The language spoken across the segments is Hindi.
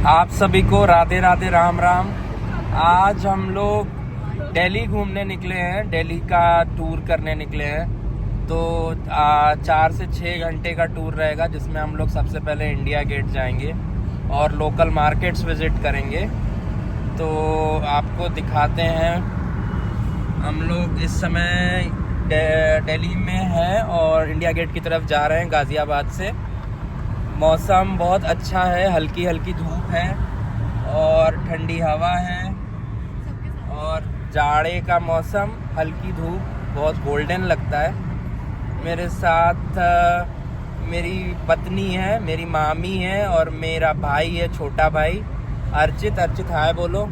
आप सभी को राधे राधे राम राम। आज हम लोग दिल्ली घूमने निकले हैं, दिल्ली का टूर करने निकले हैं। तो 4 से 6 घंटे का टूर रहेगा, जिसमें हम लोग सबसे पहले इंडिया गेट जाएंगे और लोकल मार्केट्स विज़िट करेंगे। तो आपको दिखाते हैं। हम लोग इस समय दिल्ली में हैं और इंडिया गेट की तरफ जा रहे हैं गाज़ियाबाद से। मौसम बहुत अच्छा है, हल्की हल्की धूप है और ठंडी हवा है और जाड़े का मौसम, हल्की धूप, बहुत गोल्डन लगता है। मेरे साथ मेरी पत्नी है, मेरी मामी है और मेरा भाई है, छोटा भाई अर्चित। हाय बोलो।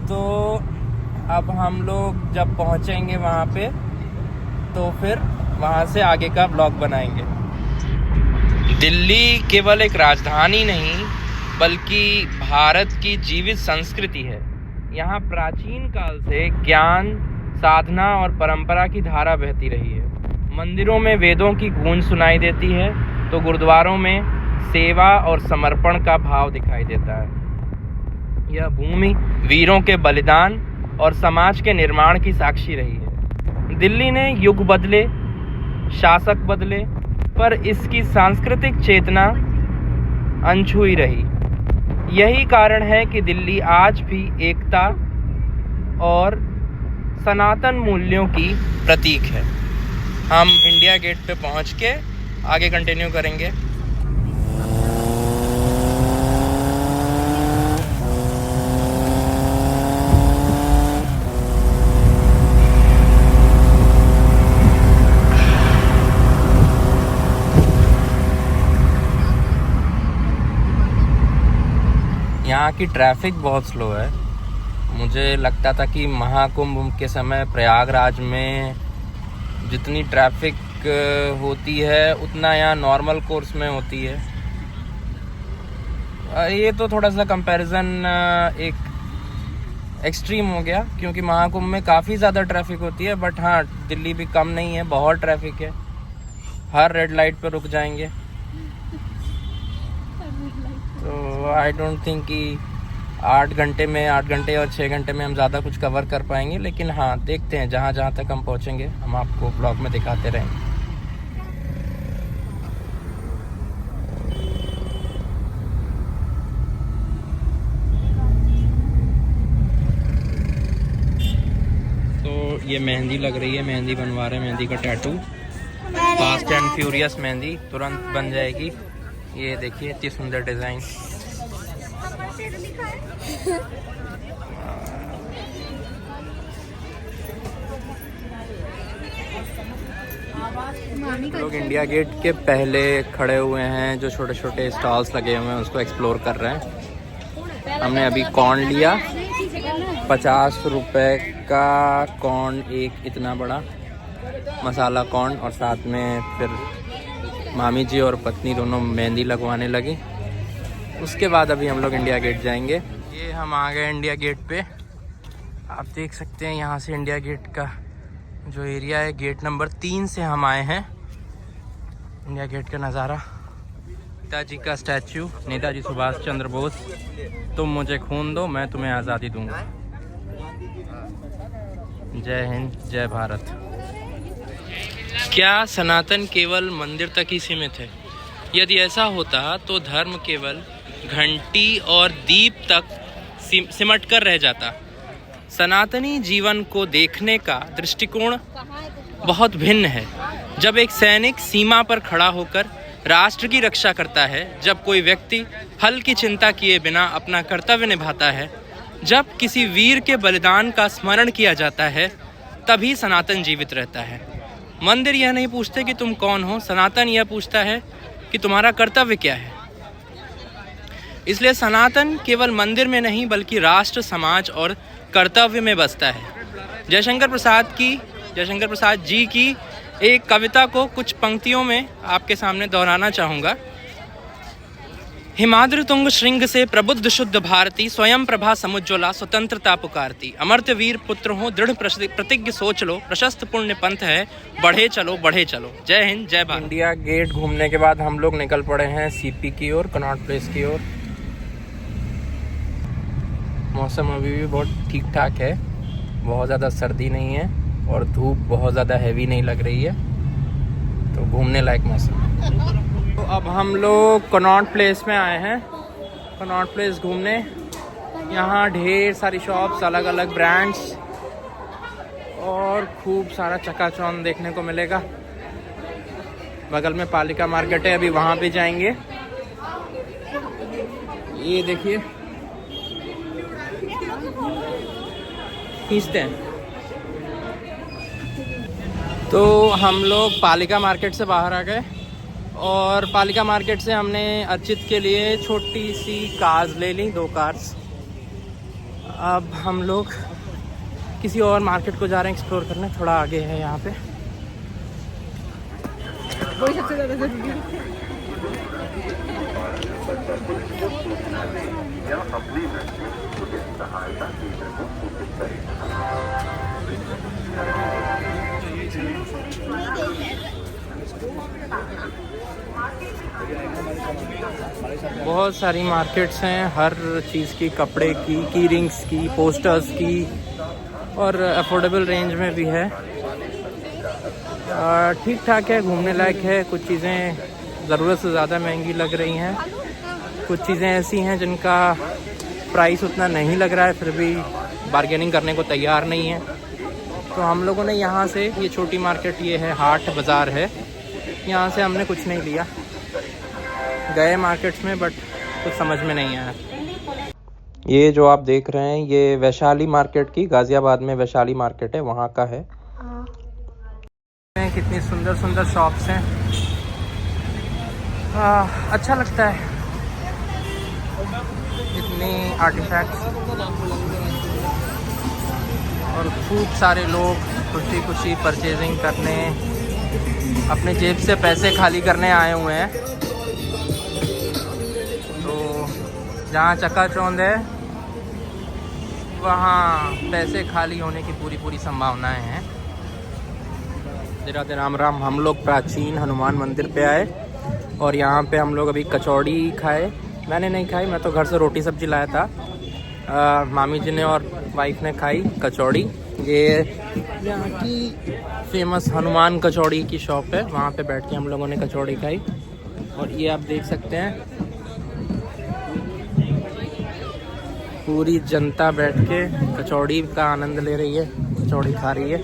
तो अब हम लोग जब पहुंचेंगे वहाँ पे तो फिर वहाँ से आगे का ब्लॉग बनाएंगे। दिल्ली केवल एक राजधानी नहीं बल्कि भारत की जीवित संस्कृति है। यहाँ प्राचीन काल से ज्ञान, साधना और परंपरा की धारा बहती रही है। मंदिरों में वेदों की गूंज सुनाई देती है तो गुरुद्वारों में सेवा और समर्पण का भाव दिखाई देता है। यह भूमि वीरों के बलिदान और समाज के निर्माण की साक्षी रही है। दिल्ली ने युग बदले, शासक बदले, पर इसकी सांस्कृतिक चेतना अनछुई रही। यही कारण है कि दिल्ली आज भी एकता और सनातन मूल्यों की प्रतीक है। हम इंडिया गेट पे पहुंच के आगे कंटिन्यू करेंगे। यहाँ की ट्रैफिक बहुत स्लो है। मुझे लगता था कि महाकुंभ के समय प्रयागराज में जितनी ट्रैफिक होती है उतना यहाँ नॉर्मल कोर्स में होती है। ये तो थोड़ा सा कंपैरिजन एक एक्सट्रीम हो गया, क्योंकि महाकुंभ में काफ़ी ज़्यादा ट्रैफिक होती है। बट हाँ, दिल्ली भी कम नहीं है, बहुत ट्रैफिक है। हर रेड लाइट पर रुक जाएंगे। तो आई डोंट थिंक कि 8 घंटे और 6 घंटे में हम ज़्यादा कुछ कवर कर पाएंगे। लेकिन हाँ, देखते हैं, जहाँ तक हम पहुँचेंगे हम आपको ब्लॉग में दिखाते रहेंगे। तो ये मेहंदी लग रही है, मेहंदी बनवा रहे हैं, मेहंदी का tattoo. Fast and furious mehndi तुरंत बन जाएगी। ये देखिए इतनी सुंदर डिज़ाइन। लोग इंडिया गेट के पहले खड़े हुए हैं, जो छोटे छोटे स्टॉल्स लगे हुए हैं उसको एक्सप्लोर कर रहे हैं। हमने अभी कॉर्न लिया, 50 रुपए का कॉर्न, एक इतना बड़ा मसाला कॉर्न। और साथ में फिर मामी जी और पत्नी दोनों मेहंदी लगवाने लगी। उसके बाद अभी हम लोग इंडिया गेट जाएंगे। ये हम आ गए इंडिया गेट पे। आप देख सकते हैं यहाँ से इंडिया गेट का जो एरिया है, गेट नंबर 3 से हम आए हैं। इंडिया गेट का नज़ारा, नेताजी का स्टैचू, नेताजी सुभाष चंद्र बोस। तुम मुझे खून दो, मैं तुम्हें आज़ादी दूंगा। जय हिंद, जय भारत। क्या सनातन केवल मंदिर तक ही सीमित है? यदि ऐसा होता तो धर्म केवल घंटी और दीप तक सिमट कर रह जाता। सनातनी जीवन को देखने का दृष्टिकोण बहुत भिन्न है। जब एक सैनिक सीमा पर खड़ा होकर राष्ट्र की रक्षा करता है, जब कोई व्यक्ति फल की चिंता किए बिना अपना कर्तव्य निभाता है, जब किसी वीर के बलिदान का स्मरण किया जाता है, तभी सनातन जीवित रहता है। मंदिर यह नहीं पूछते कि तुम कौन हो, सनातन यह पूछता है कि तुम्हारा कर्तव्य क्या है। इसलिए सनातन केवल मंदिर में नहीं बल्कि राष्ट्र, समाज और कर्तव्य में बसता है। जयशंकर प्रसाद जी की एक कविता को कुछ पंक्तियों में आपके सामने दोहराना चाहूँगा। हिमाद्रि तुंग श्रृंग से प्रबुद्ध शुद्ध भारती, स्वयं प्रभा समुज्ज्वला स्वतंत्रता पुकारती। अमर्त्य वीर पुत्र हो, दृढ़ प्रतिज्ञ सोच लो, प्रशस्त पुण्य पंथ है, बढ़े चलो बढ़े चलो। जय हिंद जय भारत। इंडिया गेट घूमने के बाद हम लोग निकल पड़े हैं सीपी की ओर, कनॉट प्लेस की ओर। मौसम अभी भी बहुत ठीक ठाक है, बहुत ज़्यादा सर्दी नहीं है और धूप बहुत ज़्यादा हैवी नहीं लग रही है, तो घूमने लायक मौसम है। तो अब हम लोग कनॉट प्लेस में आए हैं, कनॉट प्लेस घूमने। यहाँ ढेर सारी शॉप्स, अलग अलग ब्रांड्स और खूब सारा चकाचौंध देखने को मिलेगा। बगल में पालिका मार्केट है, अभी वहाँ पे जाएंगे। ये देखिए खींचते हैं। तो हम लोग पालिका मार्केट से बाहर आ गए और पालिका मार्केट से हमने अर्चित के लिए छोटी सी कार्स ले ली, 2 कार्स। अब हम लोग किसी और मार्केट को जा रहे हैं एक्सप्लोर करने, थोड़ा आगे है यहाँ पे। बहुत सारी मार्केट्स हैं, हर चीज़ की, कपड़े की रिंग्स की, पोस्टर्स की, और अफोर्डेबल रेंज में भी है। ठीक ठाक है, घूमने लायक है। कुछ चीज़ें ज़रूरत से ज़्यादा महंगी लग रही हैं, कुछ चीज़ें ऐसी हैं जिनका प्राइस उतना नहीं लग रहा है, फिर भी बार्गेनिंग करने को तैयार नहीं है। तो हम लोगों ने यहाँ से, ये छोटी मार्केट ये है, हाट बाज़ार है, यहाँ से हमने कुछ नहीं लिया। गए मार्केट्स में बट कुछ समझ में नहीं आया। ये जो आप देख रहे हैं ये वैशाली मार्केट की, गाज़ियाबाद में वैशाली मार्केट है, वहाँ का है। कितनी सुंदर सुंदर शॉप्स हैं, अच्छा लगता है। इतनी आर्टिफैक्ट्स और खूब सारे लोग खुशी खुशी परचेजिंग करने, अपने जेब से पैसे खाली करने आए हुए हैं। तो जहाँ चकाचौंध है वहाँ पैसे खाली होने की पूरी संभावनाएं हैं। राधे राम राम। हम लोग प्राचीन हनुमान मंदिर पे आए और यहाँ पे हम लोग अभी कचौड़ी खाए। मैंने नहीं खाई, मैं तो घर से रोटी सब्जी लाया था। मामी जी ने और वाइफ ने खाई कचौड़ी। ये यहाँ की फेमस हनुमान कचौड़ी की शॉप है, वहाँ पे बैठ के हम लोगों ने कचौड़ी खाई। और ये आप देख सकते हैं पूरी जनता बैठ के कचौड़ी का आनंद ले रही है, कचौड़ी खा रही है।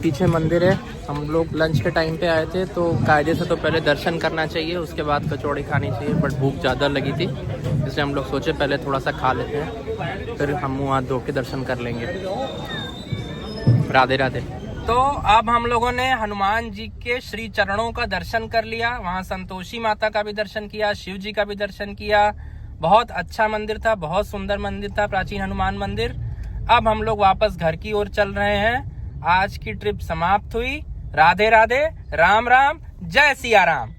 पीछे मंदिर है। हम लोग लंच के टाइम पे आए थे, तो कायदे से तो पहले दर्शन करना चाहिए, उसके बाद कचौड़ी खानी चाहिए, बट भूख ज़्यादा लगी थी इसलिए हम लोग सोचे पहले थोड़ा सा खा लेते हैं, फिर हम मुँह हाथ धो के दर्शन कर लेंगे। राधे राधे। तो अब हम लोगों ने हनुमान जी के श्री चरणों का दर्शन कर लिया, वहाँ संतोषी माता का भी दर्शन किया, शिव जी का भी दर्शन किया। बहुत अच्छा मंदिर था, बहुत सुंदर मंदिर था, प्राचीन हनुमान मंदिर। अब हम लोग वापस घर की ओर चल रहे हैं। आज की ट्रिप समाप्त हुई। राधे राधे, राम राम, जय सिया राम।